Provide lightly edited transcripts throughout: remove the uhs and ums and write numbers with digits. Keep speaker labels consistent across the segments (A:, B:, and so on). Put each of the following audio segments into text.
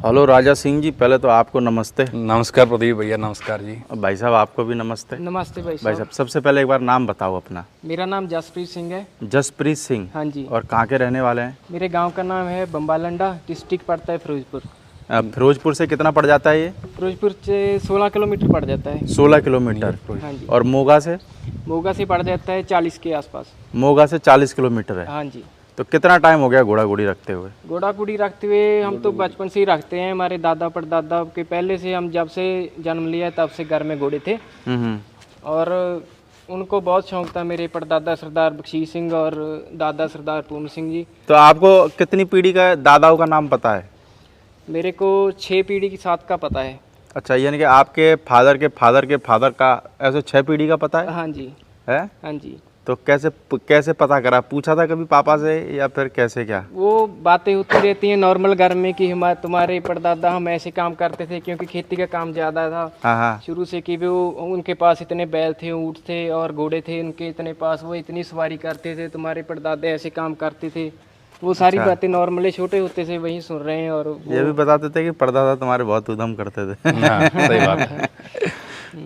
A: Hello Raja Singh ji, पहले तो आपको नमस्ते।
B: नमस्कार प्रदीप भैया, नमस्कार जी।
A: भाई साहब आपको भी नमस्ते।
C: नमस्ते भाई
A: भाई
C: साहब।
A: साहब सबसे पहले एक बार नाम बताओ अपना।
C: मेरा नाम जसप्रीत सिंह है।
A: जसप्रीत सिंह।
C: हाँ जी।
A: और कहाँ के रहने वाले हैं?
C: मेरे गांव का नाम है बम्बालंडा, डिस्ट्रिक्ट पड़ता है फिरोजपुर।
A: फिरोजपुर से कितना पड़ जाता है ये?
C: फिरोजपुर से 16 किलोमीटर पड़ जाता है।
A: 16 किलोमीटर।
C: हाँ जी।
A: और मोगा से?
C: मोगा से पड़ जाता है 40 के आसपास।
A: मोगा से 40 किलोमीटर है।
C: हाँ जी।
A: तो कितना टाइम हो गया घोड़ा घोड़ी रखते हुए?
C: घोड़ा गुड़ी रखते हुए हम तो बचपन से ही रखते हैं। हमारे दादा परदादा के पहले से, हम जब से जन्म लिया तब से घर में घोड़े थे। और उनको बहुत शौक था। मेरे परदादा सरदार बख्शीश सिंह और दादा सरदार पूर्ण सिंह जी।
A: तो आपको कितनी पीढ़ी का दादाओं का नाम पता है?
C: मेरे को 6 पीढ़ी की 7 का पता है।
A: अच्छा, यानी कि आपके फादर के फादर के फादर का ऐसे 6 पीढ़ी का पता है?
C: हाँ जी।
A: है?
C: हाँ जी।
A: तो कैसे पता करा? पूछा था कभी पापा से या फिर कैसे क्या?
C: वो बातें होती रहती हैं नॉर्मल घर में कि तुम्हारे परदादा हम ऐसे काम करते थे, क्योंकि खेती का काम ज़्यादा था
A: हाँ हाँ।
C: शुरू से। कि वो उनके पास इतने बैल थे, ऊँट थे और घोड़े थे उनके इतने पास, वो इतनी सवारी करते थे, तुम्हारे परदादे ऐसे काम करते थे। वो सारी बातें नॉर्मली छोटे होते से वही सुन रहे हैं। और
A: ये भी बताते थे कि परदादा तुम्हारे बहुत उधम करते थे।
B: हाँ, सही बात है।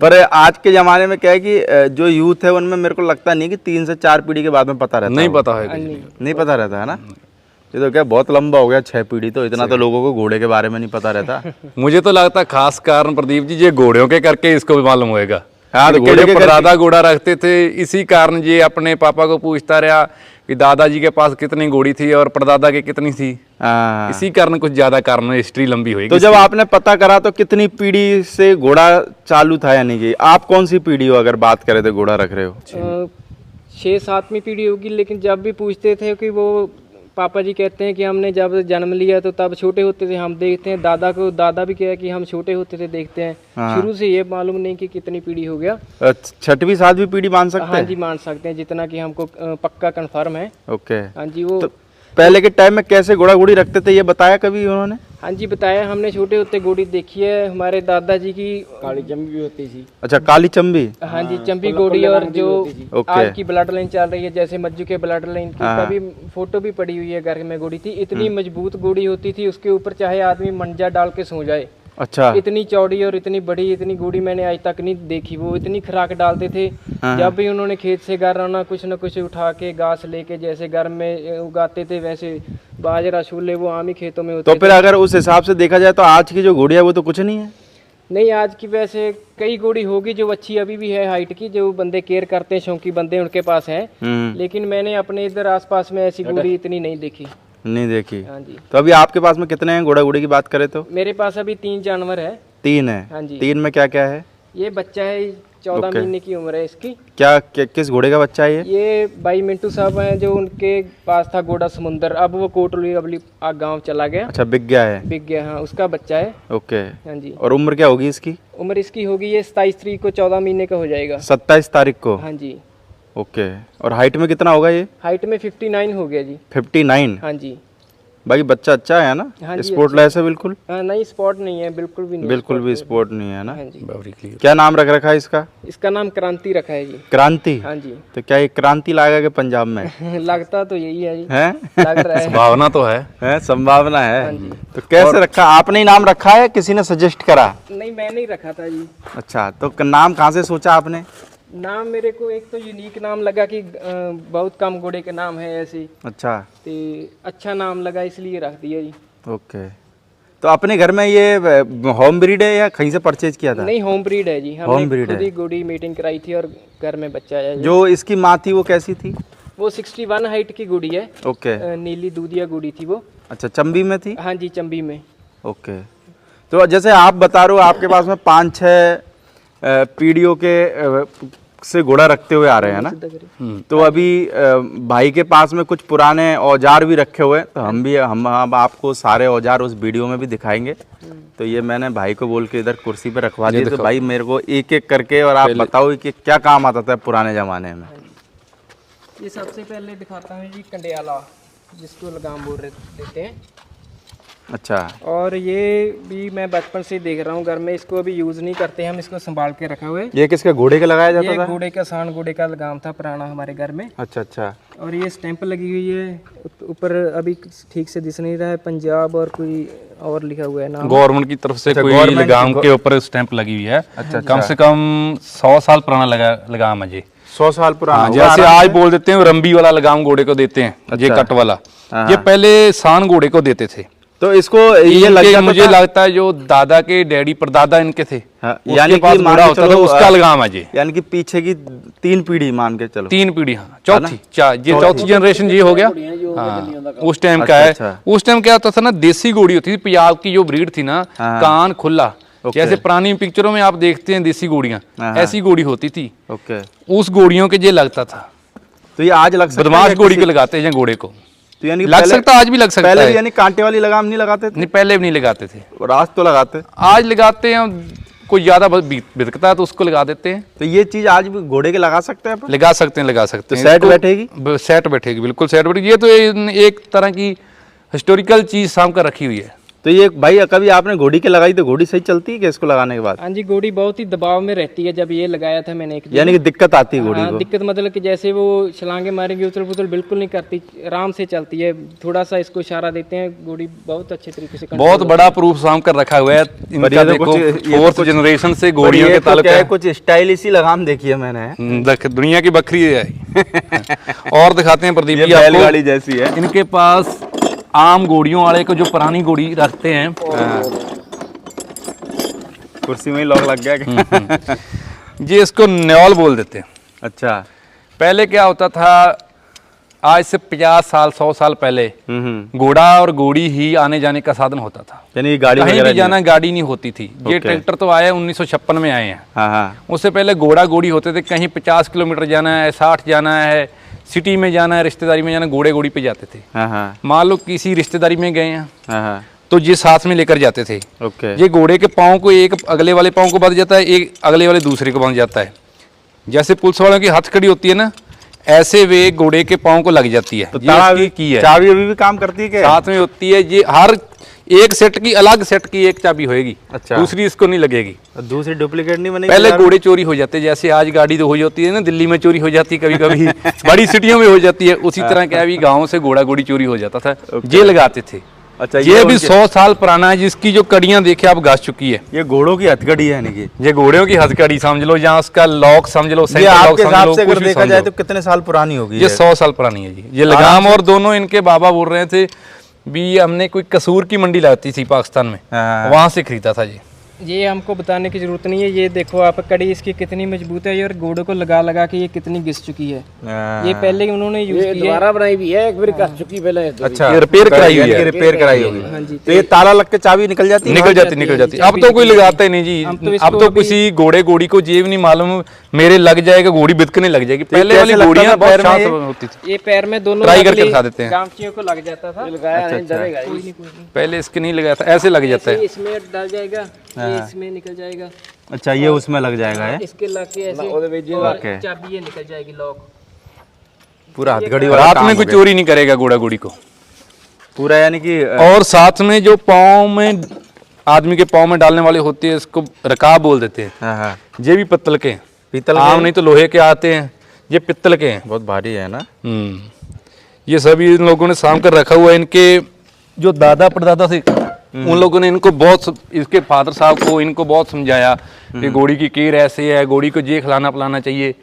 A: पर आज के ज़माने में क्या है कि जो यूथ है उनमें मेरे को लगता नहीं कि 3 से 4 पीढ़ी के बाद में पता रहता
B: नहीं
A: है।
B: पता है,
A: नहीं पता रहता है ना। ये तो क्या बहुत लंबा हो गया 6 पीढ़ी, तो इतना तो लोगों को घोड़े के बारे में नहीं पता रहता।
B: मुझे तो लगता है खास कारण प्रदीप जी ये घोड़ों के करके इसको भी मालूम होएगा।
A: हाँ, तो
B: घोड़े परदादा घोड़ा रखते थे, इसी कारण ये अपने पापा को पूछता रहा कि दादाजी के पास कितनी घोड़ी थी और परदादा के कितनी थी।
A: हाँ।
B: इसी कारण कुछ ज्यादा कारण हिस्ट्री लंबी हुई।
A: तो जब आपने पता करा तो कितनी पीढ़ी से घोड़ा चालू था? यानी कि आप कौन सी पीढ़ी हो अगर बात करें तो घोड़ा रख रहे हो?
C: 6-7वीं पीढ़ी होगी। लेकिन जब भी पूछते थे कि वो पापा जी कहते हैं कि हमने जब जन्म लिया तो तब छोटे होते थे हम देखते हैं। दादा भी कहा कि हम छोटे होते थे देखते हैं। शुरू से ये मालूम नहीं कि कितनी पीढ़ी हो गया।
A: 6वीं 7वीं पीढ़ी मान सकते हैं?
C: हाँ जी, मान सकते हैं, जितना कि हमको पक्का कंफर्म है।
A: ओके।
C: हाँ जी। वो
A: तो पहले के टाइम में कैसे घोड़ा घोड़ी रखते थे ये बताया कभी उन्होंने?
C: हाँ जी, बताया। हमने छोटे होते घोड़ी देखी है। हमारे दादाजी की काली चंबी भी होती थी।
A: अच्छा, काली चंबी।
C: हाँ जी, चंबी घोड़ी। और जो आज की ब्लड लाइन चल रही है, जैसे मज्जू के ब्लड लाइन की, कभी फोटो भी पड़ी हुई है घर में। घोड़ी थी, इतनी मजबूत घोड़ी होती थी, उसके ऊपर चाहे आदमी मंजा डाल के सो जाए।
A: अच्छा।
C: इतनी चौड़ी और इतनी बड़ी, इतनी घोड़ी मैंने आज तक नहीं देखी। वो इतनी खुराक डालते थे। जब भी उन्होंने खेत से घर आना, कुछ न कुछ उठा के घास लेके, जैसे घर में उगाते थे वैसे बाजरा छोले वो आम ही खेतों में होते
A: तो फिर अगर उस हिसाब से देखा जाए तो आज की जो घोड़ी है वो तो कुछ नहीं है?
C: नहीं, आज की वैसे कई घोड़ी होगी जो अच्छी अभी भी है हाइट की, जो बंदे केयर करते हैं, शौकी बंदे उनके पास है। लेकिन मैंने अपने इधर आसपास में ऐसी घोड़ी इतनी नहीं देखी।
A: नहीं देखी?
C: हाँ जी।
A: तो अभी आपके पास में कितने हैं घोड़ा घोड़ी की बात करें तो?
C: मेरे पास अभी 3 जानवर है।
A: 3 है?
C: हाँ जी।
A: 3 में क्या क्या है?
C: ये बच्चा है, 14 महीने की उम्र है इसकी।
A: किस घोड़े का बच्चा है
C: ये भाई मिंटू साहब हैं, जो उनके पास था घोड़ा समुंदर, अब वो कोटली अबली गांव चला गया।
A: अच्छा, बिक गया है?
C: बिक गया, हाँ, उसका बच्चा है।
A: ओके।
C: हाँ जी।
A: और उम्र क्या होगी इसकी?
C: उम्र इसकी होगी, ये 27 तारीख को 14 महीने का हो जाएगा।
A: 27 तारीख को?
C: हाँ जी।
A: ओके। और हाइट में कितना होगा ये?
C: हाइट में 59 हो गया जी।
A: 59?
C: हाँ जी।
A: बाकी बच्चा अच्छा है ना?
C: हाँ जी,
A: स्पोर्ट लेस है बिल्कुल?
C: हाँ, नहीं स्पॉट नहीं है, बिल्कुल भी नहीं।
A: बिल्कुल भी स्पोर्ट नहीं है ना?
C: हाँ जी।
A: क्या नाम रख रखा है इसका?
C: इसका नाम क्रांति रखा है जी।
A: क्रांति?
C: हाँ जी।
A: तो क्या ये क्रांति लाएगा कि पंजाब में?
C: लगता तो यही है जी।
A: हैं?
C: लग रहा है।
B: संभावना तो है।
A: संभावना है।
C: हाँ जी।
A: तो कैसे रखा? आपने ही नाम रखा है, किसी ने सजेस्ट करा?
C: नहीं, मैंने ही रखा था जी।
A: अच्छा, तो नाम कहाँ से सोचा आपने?
C: नाम मेरे को एक तो यूनिक नाम लगा कि बहुत कम घोड़े के नाम है ऐसे,
A: अच्छा।
C: तो अच्छा नाम लगा इसलिए रख दिया जी।
A: ओके। तो अपने घर में ये होम ब्रीड है या कहीं से परचेज किया था?
C: नहीं, होम ब्रीड है जी।
A: होम ब्रीड
C: खुद ही घोड़ी मीटिंग कराई थी और घर में बच्चा है।
A: जो इसकी माँ थी वो कैसी थी?
C: वो 61 हाइट की घोड़ी है।
A: ओके।
C: नीली दूधिया घोड़ी थी वो।
A: अच्छा, चंबी में थी?
C: हाँ जी, चंबी में।
A: ओके। तो जैसे आप बता रहे हो आपके पास में 5-6 पीढ़ियों के से घोड़ा रखते हुए आ रहे हैं ना? तो अभी भाई के पास में कुछ पुराने औजार भी रखे हुए हैं, तो हम आपको सारे औजार उस वीडियो में भी दिखाएंगे। तो ये मैंने भाई को बोल के इधर कुर्सी पे रखवा दिए। तो भाई मेरे को एक एक करके और आप बताओ कि क्या काम आता था पुराने जमाने में।
C: ये सबसे पहले दिखाता हूँ जी कंडियाला, जिसको लगाम बोल देते हैं।
A: अच्छा।
C: और ये भी मैं बचपन से देख रहा हूँ घर में, इसको अभी यूज नहीं करते, हम इसको संभाल के रखे हुए।
A: ये किसके घोड़े के लगाया जाता
C: ये
A: था?
C: घोड़े का सांड घोड़े का लगाम था पुराना हमारे घर में।
A: अच्छा अच्छा।
C: और ये स्टैंप लगी हुई है ऊपर, अभी ठीक से दिख नहीं रहा है, पंजाब और कोई और लिखा हुआ है नाम।
B: गवर्नमेंट की तरफ से कोई लगाम के ऊपर स्टैंप लगी हुई है।
A: अच्छा,
B: कम से कम 100 साल पुराना लगाम है जी।
A: 100 साल पुराना।
B: हाँ, जैसे आज बोल देते हैं रंबी वाला लगाम घोड़े को देते हैं, ये कट वाला, ये पहले सांड घोड़े को देते थे।
A: तो इसको ये लग जाता
B: मुझे लगता है जो दादा के डैडी परदादा इनके थे,
A: यानी
B: पास
A: कि
B: घोड़ा होता था, उसका लगाम है जी।
A: यानी कि पीछे की 3 पीढ़ी मान के चलो।
B: 3 पीढ़ी, हाँ चौथी, ये चौथी जनरेशन ये हो गया। हाँ, उस टाइम का है। उस टाइम क्या होता था ना, देसी घोड़ी होती थी पंजाब की, जो ब्रीड थी ना, कान खुला, जैसे पुरानी पिक्चरों में आप देखते हैं देसी घोड़ियां, ऐसी घोड़ी होती थी।
A: ओके।
B: उस घोड़ियों के ये लगता था।
A: तो ये आज लग सकता है?
B: बदमाश घोड़ी के लगाते हैं घोड़े को।
A: तो यानी
B: लग सकता, आज भी लग सकता है।
A: पहले यानी कांटे वाली लगाम नहीं लगाते थे?
B: नहीं, पहले भी नहीं लगाते थे,
A: और आज तो लगाते।
B: आज लगाते हैं। कोई ज्यादा बिकता है तो उसको लगा देते हैं।
A: तो ये चीज आज भी घोड़े के लगा सकते हैं अपन?
B: लगा सकते हैं, लगा सकते
A: तो
B: हैं।
A: सेट बैठेगी?
B: सेट बैठेगी, बिल्कुल सेट बैठेगी। ये तो एक तरह की हिस्टोरिकल चीज साम कर रखी हुई है।
A: तो ये भाई कभी आपने घोड़ी के लगाई तो घोड़ी सही चलती है क्या इसको लगाने के बाद?
C: हाँ जी, घोड़ी बहुत ही दबाव में रहती है। जब ये लगाया था मैंने एक दिन,
A: यानी कि दिक्कत आती है घोड़ी
C: हाँ,
A: को?
C: दिक्कत मतलब कि जैसे वो छलांगे मारेंगे, उछल पुछल बिल्कुल नहीं करती, आराम से चलती है। थोड़ा सा इसको इशारा देते हैं, घोड़ी बहुत अच्छे तरीके से
B: बहुत बड़ा प्रूफ साम कर रखा हुआ है इनका। देखो 4th जनरेशन से घोड़ियों के ताल्लुक है।
A: कुछ स्टाइलिश ही लगाम देखी है मैंने।
B: दुनिया की बकरी है। और दिखाते हैं प्रदीप जी आपको,
A: बैलगाड़ी जैसी है
B: इनके पास आम घोड़ियों वाले को जो पुरानी घोड़ी रखते हैं।
A: कुर्सी में ही लॉक लग गया।
B: ये इसको न्योल बोल देते हैं।
A: अच्छा।
B: पहले क्या होता था, आज से 50 साल 100 साल पहले घोड़ा और घोड़ी ही आने जाने का साधन होता था।
A: यानी गाड़ी
B: कहीं भी जाना गाड़ी नहीं होती थी। ये ट्रैक्टर तो आए 1956 में आए हैं।
A: हाँ।
B: उससे पहले घोड़ा घोड़ी होते थे। कहीं 50 किलोमीटर जाना है, 60 जाना है, सिटी में जाना है, रिश्तेदारी में जाना, घोड़े घोड़ी पे जाते थे। मान लो किसी रिश्तेदारी में गए हैं तो ये साथ में लेकर जाते थे। ये घोड़े के पाँव को एक अगले वाले पाँव को बांध जाता है, एक अगले वाले दूसरे को बांध जाता है। जैसे पुलिस वालों की हथकड़ी होती है ना, ऐसे वे घोड़े के पाँव को लग जाती है।
A: तो
B: ये की है।
A: चाबी अभी भी काम करती है क्या?
B: साथ में होती है। ये हर एक सेट की अलग सेट की एक चाबी होएगी।
A: अच्छा।
B: दूसरी इसको नहीं लगेगी।
A: दूसरी डुप्लीकेट नहीं बनेगी?
B: पहले घोड़े चोरी हो जाते, जैसे आज गाड़ी तो हो जाती है ना, दिल्ली में चोरी हो जाती है कभी कभी, बड़ी सिटियों में हो जाती है, उसी तरह क्या भी गाँव से घोड़ा घोड़ी चोरी हो जाता था। ये लगाते थे।
A: अच्छा।
B: ये भी 100 साल पुराना है, जिसकी जो कड़ियां देखे आप घास चुकी है।
A: ये घोड़ों की हथकड़ी है यानी कि?
B: ये घोड़ों की हथकड़ी समझ लो, जहाँ उसका लॉक समझ लो,
A: ये आपके हिसाब से अगर देखा जाए तो कितने साल पुरानी होगी?
B: ये 100 साल पुरानी है जी। ये लगाम, और दोनों इनके बाबा बोल रहे थे भी, हमने कोई कसूर की मंडी लगती थी पाकिस्तान में, वहां से खरीदा था जी।
C: ये हमको बताने की जरूरत नहीं है। ये देखो आप, कड़ी इसकी कितनी मजबूत है, और घोड़ों को लगा लगा के ये कितनी घिस चुकी है। ये पहले उन्होंने यूज की है,
D: दोबारा बनाई भी है, एक बार कस चुकी पहले।
A: अच्छा।
B: ये रिपेयर कराई हुई है।
A: रिपेयर कराई होगी।
C: हाँ जी।
A: तो ये ताला लग के चाबी निकल जाती है?
B: निकल जाती। अब तो कोई लगाता ही नहीं जी। अब तो किसी घोड़े घोड़ी को जेब नहीं मालूम, मेरे लग जाएगा, घोड़ी बितकने लग जाएगी। पहले वाली घोड़ियां बहुत शांत होती थी।
C: ये पैर में दोनों
B: ट्राई करके दिखा देते हैं।
C: गामचियों को लग जाता था।
B: पहले इसके नहीं लगाया था, ऐसे लग जाता है।
C: इसमें डल जाएगा, ये इसमें निकल जाएगा।
A: अच्छा, ये उसमें लग जाएगा है?
C: इसके लग के ऐसे, और चाबी ये निकल जाएगी, लॉक
A: पूरा हथकड़ी
B: रात में कोई चोरी नहीं करेगा घोड़ा घोड़ी को
A: पूरा, यानी कि।
B: और साथ में जो पाँव में, आदमी के पाँव में डालने वाले होते हैं, इसको रकाब बोल देते हैं। ये भी पत्तल के,
A: पीतल
B: आम नहीं तो लोहे के आते हैं, ये पित्तल के हैं।
A: बहुत भारी है ना?
B: ये सभी इन लोगों ने साम कर रखा हुआ है। इनके जो दादा परदादा थे, उन लोगों ने इनको बहुत, इसके फादर साहब को इनको बहुत समझाया कि घोड़ी की केयर ऐसे है, घोड़ी को ये खिलाना पिलाना चाहिए,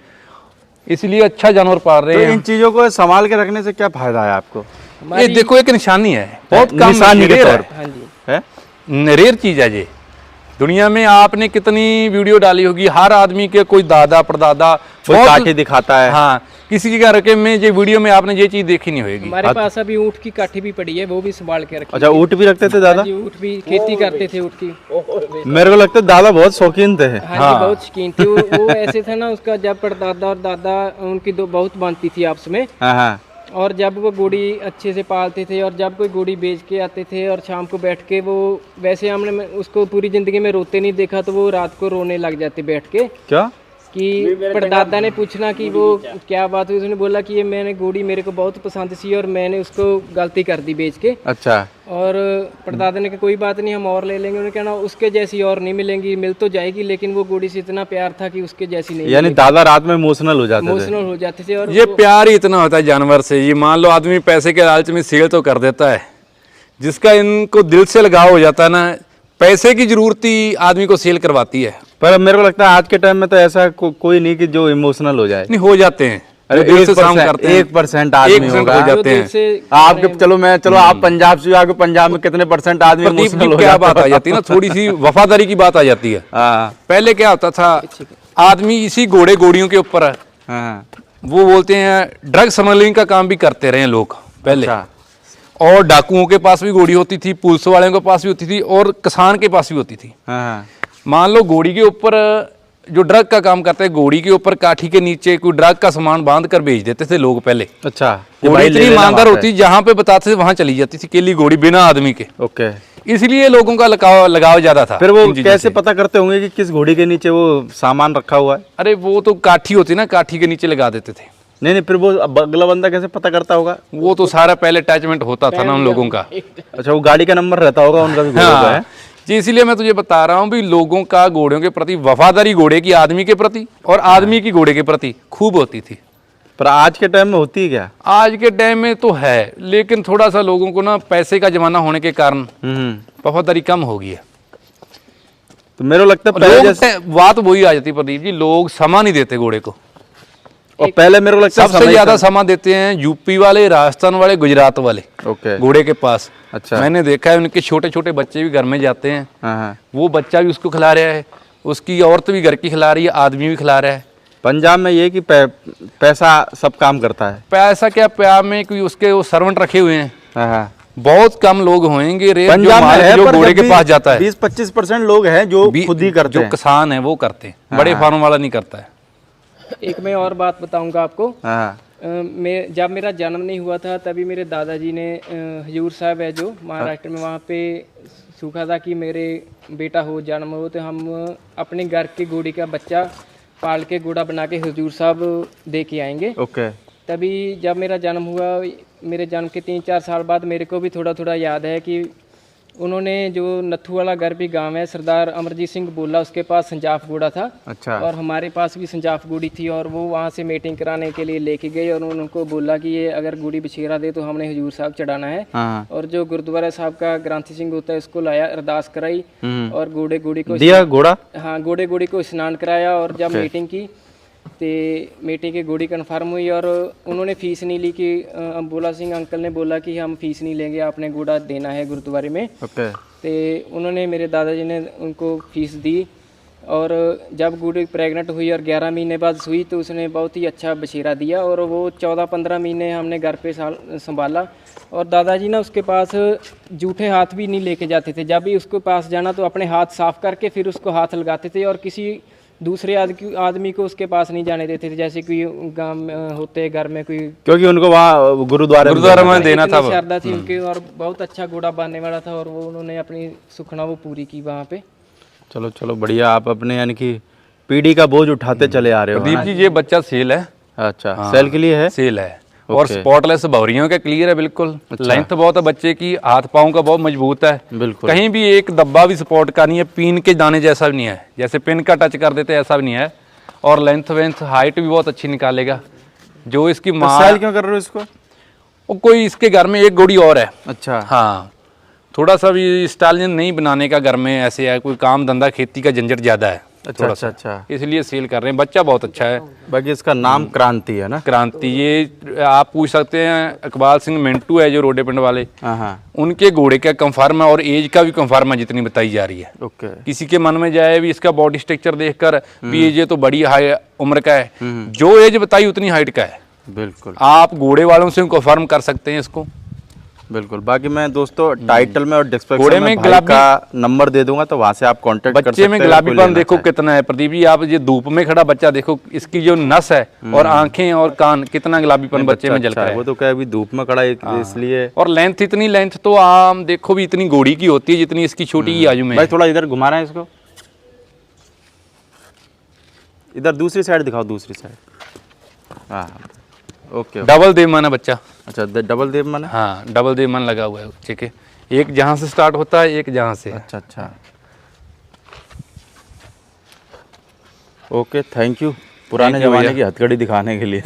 B: इसलिए अच्छा जानवर पाल रहे
A: तो
B: हैं।
A: इन चीजों को संभाल के रखने से क्या फायदा है आपको?
B: ये देखो एक निशानी है, बहुत कम
A: निशानी के तौर
C: हाँ जी
B: है, रेयर चीज है ये। दुनिया में आपने कितनी वीडियो डाली होगी, हर आदमी के कोई दादा परदादा
A: कोई काठी दिखाता है।
B: हाँ, किसी के घर में ये वीडियो में आपने ये चीज देखी नहीं होगी।
C: हमारे पास अभी ऊँट की काठी भी पड़ी है, वो भी संभाल के रखी।
A: अच्छा, ऊँट भी रखते थे दादा?
C: ऊँट भी खेती करते थे ऊँट की।
A: मेरे को लगता है दादा बहुत शौकीन थे।
C: हाँ जी, बहुत शौकीन थे वो ऐसे थे ना, उसका जब परदादा और दादा उनकी दो बहुत बनती थी आपस में।
A: हाँ।
C: और जब वो घोड़ी अच्छे से पालते थे, और जब कोई घोड़ी बेच के आते थे और शाम को बैठ के वो, वैसे हमने उसको पूरी जिंदगी में रोते नहीं देखा, तो वो रात को रोने लग जाते बैठ के।
A: क्या?
C: कि परदादा ने पूछना कि वो क्या बात हुई, उसने बोला कि ये मैंने घोड़ी मेरे को बहुत पसंद थी और मैंने उसको गलती कर दी बेच के।
A: अच्छा।
C: और परदादा ने कहा कोई बात नहीं, हम और ले लेंगे। उन्होंने कहना उसके जैसी और नहीं मिलेंगी, मिल तो जाएगी लेकिन वो घोड़ी से इतना प्यार था कि उसके जैसी नहीं।
A: यानी दादा रात में इमोशनल हो जाते थे।
C: इमोशनल हो जाते थे। और
B: ये प्यार ही इतना होता है जानवर से। ये मान लो आदमी पैसे के लालच में सेल तो कर देता है, जिसका इनको दिल से लगाव हो जाता है ना, पैसे की जरूरत ही आदमी को सेल करवाती है।
A: पर मेरे को लगता है आज के टाइम में तो ऐसा कोई नहीं कि जो इमोशनल हो जाए।
B: नहीं, हो जाते हैं।
A: अरे
B: दिल से काम करते हैं।
A: 1% आदमी
B: 1%
A: होगा।
B: हो जाते हैं।
A: आपके चलो आप पंजाब से आगे, पंजाब में कितने % आदमी
B: प्रदीप जी,
A: इमोशनल हो
B: क्या
A: जाते
B: बात आ जाती है ना, थोड़ी सी वफादारी की बात आ जाती है।
A: हाँ
B: पहले क्या होता था, आदमी इसी घोड़ियों के ऊपर
A: हाँ।
B: वो बोलते हैं ड्रग स्मगलिंग का काम भी करते रहे हैं लोग पहले।
A: अच्छा।
B: और डाकुओं के पास भी घोड़ी होती थी, पुलिस वालों के पास भी होती थी और किसान के पास भी होती थी।
A: हाँ।
B: मान लो घोड़ी के ऊपर जो ड्रग का काम करते हैं, घोड़ी के ऊपर काठी के नीचे कोई ड्रग का सामान बांध कर बेच देते थे लोग पहले।
A: अच्छा।
B: घोड़ी इतनी ईमानदार होती, जहां पे बताते थे वहां चली जाती थी केली घोड़ी बिना आदमी के।
A: ओके।
B: इसलिए लोगों का लगाव ज्यादा था।
A: फिर वो
B: इन चीजों
A: कैसे
B: से।
A: पता करते होंगे कि किस घोड़ी के नीचे वो सामान रखा हुआ है?
B: अरे वो तो काठी होती ना, काठी के नीचे लगा देते थे।
A: नहीं, फिर वो अगला बंदा कैसे पता करता होगा?
B: वो तो सारा पहले अटैचमेंट होता था ना उन लोगों का।
A: अच्छा, वो गाड़ी का नंबर रहता होगा उनका भी घोड़ों का है।
B: हाँ जी, इसीलिए मैं तुझे बता रहा हूँ भी लोगों का घोड़ों के प्रति वफादारी, घोड़े की आदमी के प्रति और आदमी की घोड़े के प्रति खूब होती थी।
A: पर आज के टाइम में होती है क्या?
B: आज के टाइम में तो है, लेकिन थोड़ा सा लोगों को ना पैसे का जमाना होने के कारण वफादारी कम हो गई है।
A: तो मेरे को लगता है पहले जैसे
B: बात वही आ जाती है प्रदीप जी, लोग समा नहीं देते घोड़े को।
A: और पहले मेरे को लगता है
B: सबसे ज्यादा समा देते हैं यूपी वाले, राजस्थान वाले, गुजरात वाले
A: ओके
B: घोड़े के पास।
A: अच्छा।
B: मैंने देखा है उनके छोटे छोटे बच्चे भी घर में जाते हैं।
A: हाँ।
B: वो बच्चा भी उसको खिला रहा है, उसकी औरत भी घर की खिला रही है, आदमी भी खिला रहा है।
A: पंजाब में ये कि पैसा सब काम करता है।
B: पैसा क्या, पंजाब में कोई उसके वो सर्वेंट रखे हुए हैं।
A: हाँ।
B: बहुत कम लोग होंगे रे
A: पंजाब में है,
B: जो
A: पर
B: घोड़े के पास जाता है।
A: 20-25% लोग हैं जो खुद ही करते
B: जो
A: हैं।
B: किसान है वो करते हैं, बड़े फार्म वाला नहीं करता है।
C: एक मैं और बात बताऊंगा आपको।
A: हाँ।
C: मैं जब मेरा जन्म नहीं हुआ था तभी मेरे दादाजी ने हजूर साहब है जो महाराष्ट्र में, वहाँ पे सूखा था कि मेरे बेटा हो, जन्म हो, तो हम अपने घर की घोड़ी का बच्चा पाल के घोड़ा बना के हजूर साहब दे के आएंगे।
A: ओके।
C: तभी जब मेरा जन्म हुआ, मेरे जन्म के 3-4 साल बाद मेरे को भी थोड़ा थोड़ा याद है कि उन्होंने जो नथू वाला घर भी गांव है, सरदार अमरजीत सिंह बोला, उसके पास संजाफ घोड़ा था।
A: अच्छा।
C: और हमारे पास भी संजाफ घोड़ी थी और वो वहाँ से मीटिंग कराने के लिए लेके गए और उनको बोला कि ये अगर घोड़ी बछेरा दे तो हमने हजूर साहब चढ़ाना है।
A: हाँ।
C: और जो गुरुद्वारा साहब का ग्रंथी सिंह होता है उसको लाया, अरदास कराई और घोड़ी को
A: दिया घोड़ा।
C: हाँ, घोड़ी को स्नान कराया। और जब मीटिंग की तो मीटिंग की घोड़ी कन्फर्म हुई और उन्होंने फीस नहीं ली कि अम्बोला सिंह अंकल ने बोला कि हम फीस नहीं लेंगे, आपने घोड़ा देना है गुरुद्वारे में।
A: ओके।
C: तो उन्होंने, मेरे दादाजी ने उनको फीस दी। और जब घोड़ी प्रेग्नेंट हुई और 11 महीने बाद हुई तो उसने बहुत ही अच्छा बछेरा दिया और वो 14-15 महीने हमने घर पे संभाला। और दादाजी ना उसके पास जूठे हाथ भी नहीं लेके जाते थे। जब भी उसके पास जाना तो अपने हाथ साफ करके फिर उसको हाथ लगाते थे और किसी दूसरे आदमी को उसके पास नहीं जाने देते थे। जैसे कोई गांव में होते घर में कोई,
A: क्योंकि उनको वहाँ गुरुद्वारे
B: में देना था।
C: श्रद्धा थी उनकी और बहुत अच्छा घोड़ा बांधने वाला था और वो उन्होंने अपनी सुखना वो पूरी की वहाँ पे।
A: चलो चलो बढ़िया, आप अपने यानी कि पीढ़ी का बोझ उठाते चले आ रहे हो।
B: प्रदीप जी, ये बच्चा सेल है।
A: अच्छा। सेल के लिए है?
B: सेल है। और स्पॉटलेस भौरियों का क्लियर है बिल्कुल। लेंथ बहुत है बच्चे की, हाथ पाँव का बहुत मजबूत है
A: बिल्कुल।
B: कहीं भी एक धब्बा भी स्पॉट का नहीं है, पिन के दाने जैसा भी नहीं है, जैसे पिन का टच कर देते ऐसा भी नहीं है। और लेंथ वेंथ हाइट भी बहुत अच्छी निकालेगा। जो इसकी माँ,
A: सेल क्यों कर रहे हो इसको?
B: वो कोई इसके घर में एक घोड़ी और है।
A: अच्छा।
B: हाँ, थोड़ा सा भी स्टालियन नहीं बनाने का घर में ऐसे है, कोई काम धंधा खेती का झंझट ज्यादा है।
A: अच्छा अच्छा अच्छा,
B: इसलिए सेल कर रहे हैं। बच्चा बहुत अच्छा है।
A: बाकी इसका नाम क्रांति है ना?
B: क्रांति। ये आप पूछ सकते हैं, इकबाल सिंह मिंटू है जो रोडे पिंड वाले,
A: हाँ।
B: उनके घोड़े का कंफर्म है और एज का भी कंफर्म है जितनी बताई जा रही है।
A: ओके।
B: किसी के मन में जाए भी इसका बॉडी स्ट्रक्चर देखकर भी ये तो बड़ी हाई उम्र का है, जो एज बताई उतनी हाइट का है।
A: बिल्कुल,
B: आप घोड़े वालों से कंफर्म कर सकते हैं इसको।
A: बिल्कुल। बाकी मैं दोस्तों टाइटल में और डिस्क्रिप्शन
B: घोड़े
A: में
B: में
A: भाई
B: गुलाबी
A: का नंबर दे दूंगा, तो वहां से आप कांटेक्ट कर सकते
B: बच्चे
A: हैं।
B: में गुलाबीपन देखो कितना है प्रदीप जी। आप ये धूप में खड़ा बच्चा देखो, इसकी जो नस है और आंखें और कान, कितना गुलाबीपन बच्चे में झलका है।
A: वो तो क्या अभी धूप में खड़ा है इसलिए।
B: और लेंथ, इतनी लेंथ तो आम देखो भी इतनी घोड़ी की होती है जितनी इसकी छोटी ही आयु में।
A: भाई थोड़ा इधर घुमा रहे हैं इसको। इधर दूसरी साइड दिखाओ, दूसरी साइड। हाँ ओके।
B: डबल देवमान है बच्चा।
A: अच्छा डबल देवमान है।
B: हाँ डबल देवमान लगा हुआ है बच्चे के, एक जहाँ से स्टार्ट होता है, एक जहाँ से।
A: अच्छा अच्छा ओके, थैंक यू पुराने
B: Thank you
A: ज़माने
B: भैया।
A: की हथकड़ी दिखाने के लिए।